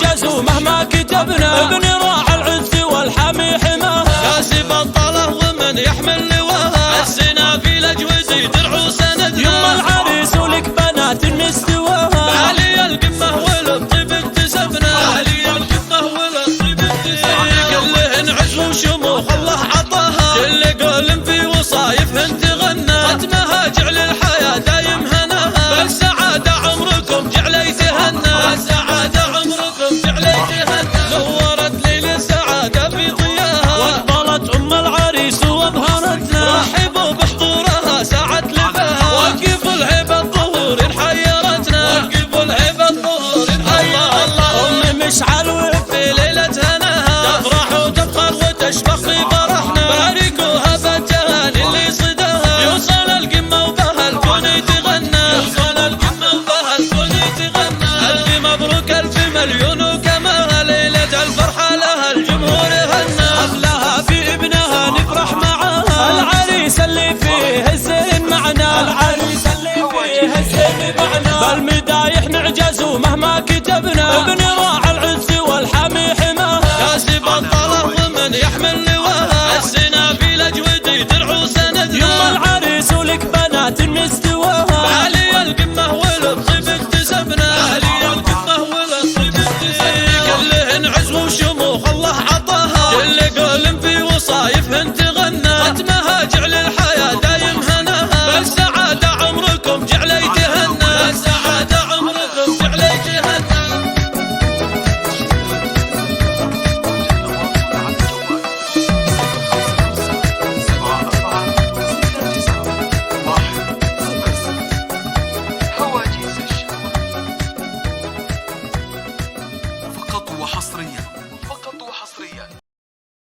نعجز ومهما كتبنا ابن راعى العز والحامي حماها كاسب الطله ومن يحمل لواها السنا في الاجوز درع سندنا يما العريس ولك بنات مستواها علي القمه والطيب اكتسبنا علي القمه والطيب اكتسبنا كلهن عز وشموخ الله عطاها كل قول في وصايفهن تغنى ختمها جعل الحياه دايم هناها بالسعاده عمركم جعلي تهنى بالسعاده عمركم جعلي تهنى نورت ليل السعاده في ضياها واقبلت ام العريس وابهرتنا رحبوا بحضورها ساعة لفاها وقفوا الهبة الظهور حيرتنا وقفوا الهبة الظهور حيرتنا ام مشعل في ليلة هناها تفرح وتفخر وتشبخ في فرحنا باركوها بالتهاني اللي صداها يوصل القمة وبها الكون يتغنى يوصل القمة وبها الكون يتغنى ألف مبروك ألف مليون وكماها ليلة الفرحة لها الجمهور هنا حفلها في ابنها نفرح معاها العريس اللي فيه الزين معنا العريس اللي فيه الزين معنا بالمدايح نعجز ومهما كتبنا ابن راعى العز والحامي حماها كاسب الطله ومن يحمل لواها السنا في الاجود درع سندنا يما العريس ولك بنات مستواها علي القمه والطيب اكتسبنا علي القمه والطيب اكتسبنا كلهن عز وشموخ الله عطاها كل قول في وصايفهن تغنى ختمها جعل الحياه دايم هناها بالسعاده عمركم جعلي تهنى بالسعاده عمركم جعلي تهنى فقط وحصريا